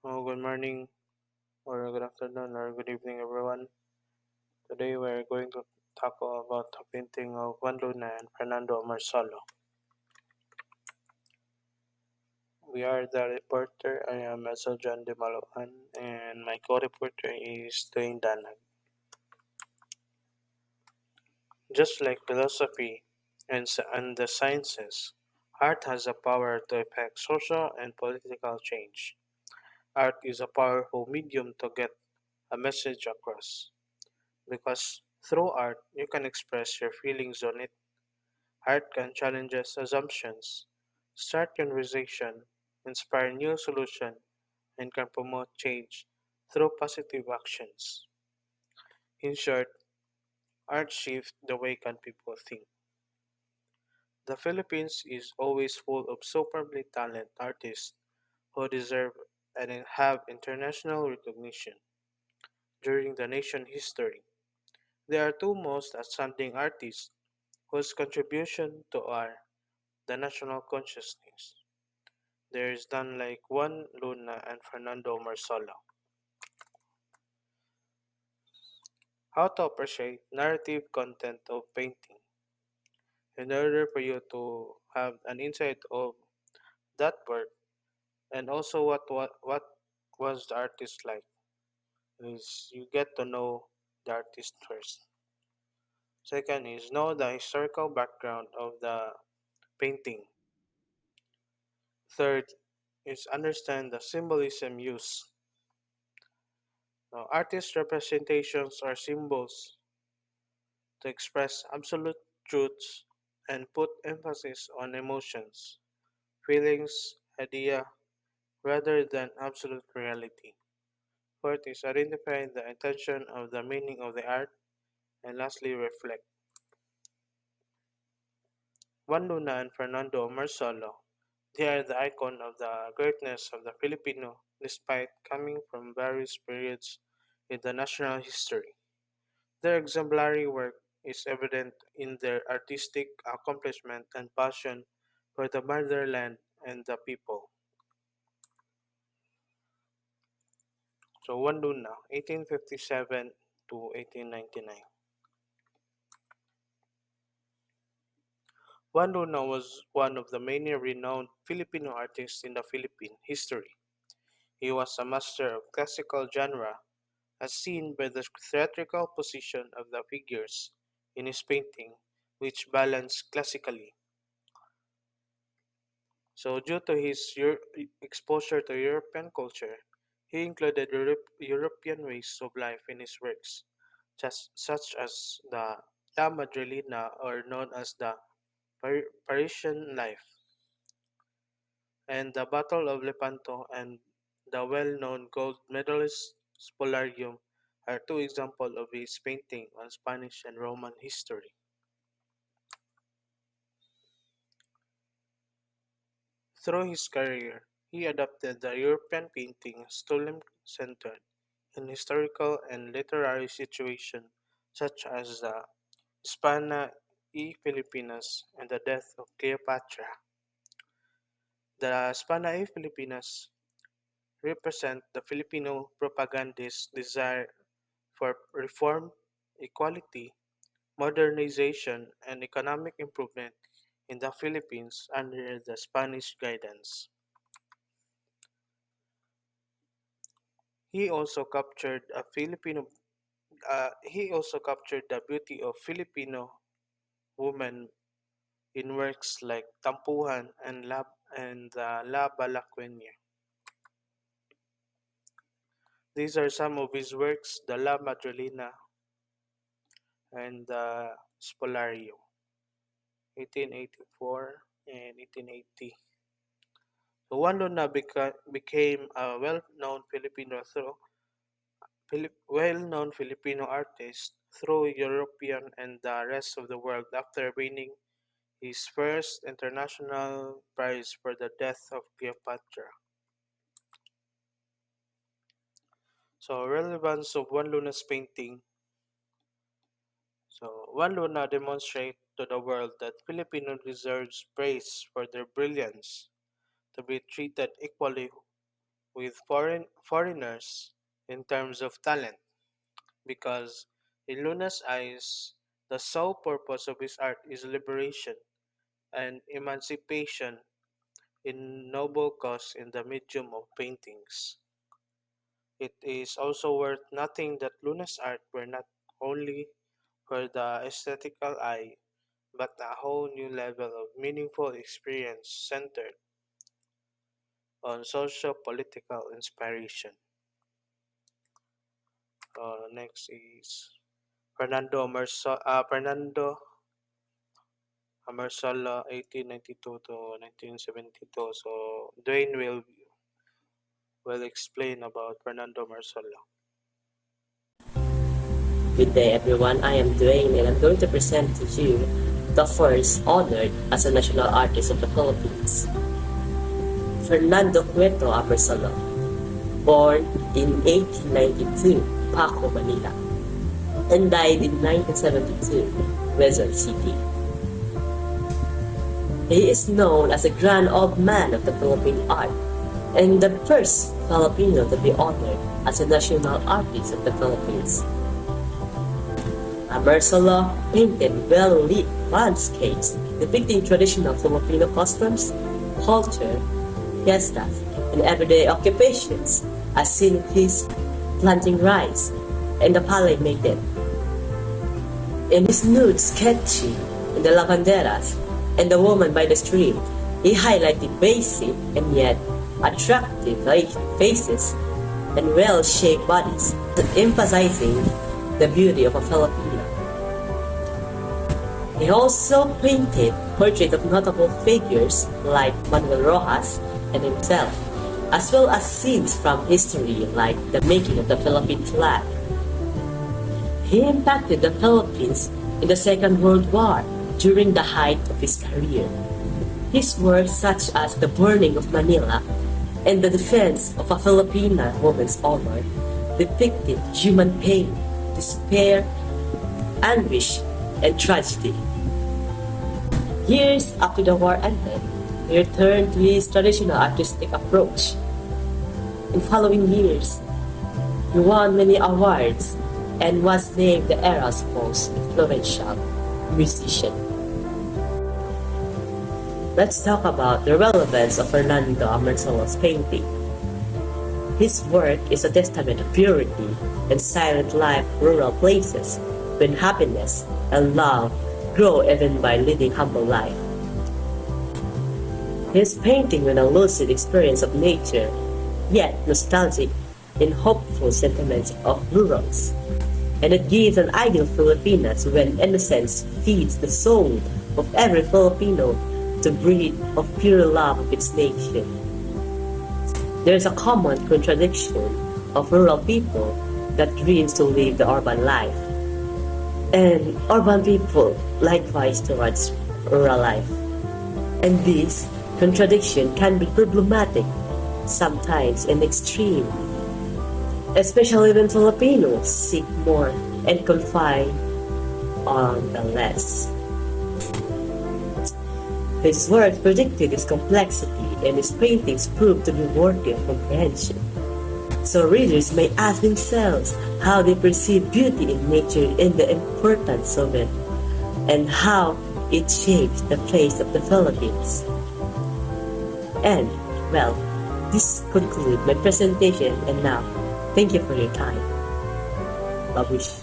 Good morning, or good afternoon, or good evening, everyone. Today we're going to talk about the painting of Juan Luna and Fernando Amorsolo. We are the reporter. I am Esel John de Maloan, and my co-reporter is Dwayne Danag. Just like philosophy and the sciences, art has the power to effect social and political change. Art is a powerful medium to get a message across. Because through art, you can express your feelings on it. Art can challenge assumptions, start conversation, inspire new solution, and can promote change through positive actions. In short, art shifts the way can people think. The Philippines is always full of superbly talented artists who deserve and have international recognition. During the nation history, there are two most outstanding artists whose contribution to art the national consciousness. There is none like Juan Luna and Fernando Marsala. How to appreciate narrative content of painting. In order for you to have an insight of that work and also what was the artist like, is you get to know the artist first. Second is know the historical background of the painting. Third is understand the symbolism used. Now, artist representations are symbols to express absolute truths and put emphasis on emotions, feelings, idea, rather than absolute reality. Fourth is identify the intention of the meaning of the art, and lastly, reflect. Juan Luna and Fernando Marsolo, they are the icon of the greatness of the Filipino despite coming from various periods in the national history. Their exemplary work is evident in their artistic accomplishment and passion for the motherland and the people. So Juan Luna, 1857 to 1899. Juan Luna was one of the many renowned Filipino artists in the Philippine history. He was a master of classical genre, as seen by the theatrical position of the figures in his painting, which balanced classically. So, due to his exposure to European culture, he included European ways of life in his works, such as the La Madrilena, or known as the Parisian life, and the Battle of Lepanto, and the well-known gold medalist Spolarium are two examples of his painting on Spanish and Roman history. Through his career, he adopted the European painting style-centered in historical and literary situations such as the Hispana y Filipinas and the death of Cleopatra. The Hispana y Filipinas represent the Filipino propagandist's desire for reform, equality, modernization, and economic improvement in the Philippines under the Spanish guidance. He also captured the beauty of Filipino women in works like Tampuhan and La Balaqueña. These are some of his works: the La Madrilena and the Spolario, 1884 and 1880. So Juan Luna became a well-known Filipino artist through European and the rest of the world after winning his first international prize for the death of Cleopatra. So relevance of Juan Luna's painting. So Juan Luna demonstrates to the world that Filipino deserves praise for their brilliance, to be treated equally with foreigners in terms of talent, because in Luna's eyes, the sole purpose of his art is liberation and emancipation in noble cause in the medium of paintings. It is also worth noting that Luna's art were not only for the aesthetical eye, but a whole new level of meaningful experience centered on socio-political inspiration. Next is Fernando Amorsolo, 1892 to 1972. So Dwayne will explain about Fernando Amorsolo. Good day everyone, I am Dwayne and I'm going to present to you the first honored as a national artist of the Philippines, Fernando Cueto Amorsolo, born in 1892, Paco, Manila, and died in 1972, Quezon City. He is known as a grand old man of the Philippine art and the first Filipino to be honored as a national artist of the Philippines. Amorsolo painted well-lit landscapes depicting traditional Filipino customs, culture, fiestas, and everyday occupations, as seen in his planting rice and the palay maiden. In his nude sketching in the lavanderas and the woman by the stream, he highlighted basic and yet attractive faces and well-shaped bodies, emphasizing the beauty of a Filipino. He also painted portraits of notable figures like Manuel Rojas and himself, as well as scenes from history like the making of the Philippine flag. He impacted the Philippines in the Second World War during the height of his career. His works such as The Burning of Manila and The Defense of a Filipina Woman's Honor depicted human pain, despair, anguish, and tragedy. Years after the war ended, he returned to his traditional artistic approach. In following years, he won many awards and was named the era's most influential musician. Let's talk about the relevance of Fernando Amorsolo's painting. His work is a testament of purity and silent life rural places, when happiness and love grow even by leading humble life. His painting with a lucid experience of nature, yet nostalgic and hopeful sentiments of rurals, and it gives an ideal Filipinas when innocence feeds the soul of every Filipino to breathe of pure love of its nation. There is a common contradiction of rural people that dreams to live the urban life, and urban people likewise towards rural life. And this contradiction can be problematic, sometimes and extreme, especially when Filipinos seek more and confine on the less. His work predicted its complexity and his paintings proved to be worthy of comprehension. So readers may ask themselves how they perceive beauty in nature and the importance of it, and how it shapes the face of the Philippines. And, well, this concludes my presentation, and now, thank you for your time. Babush.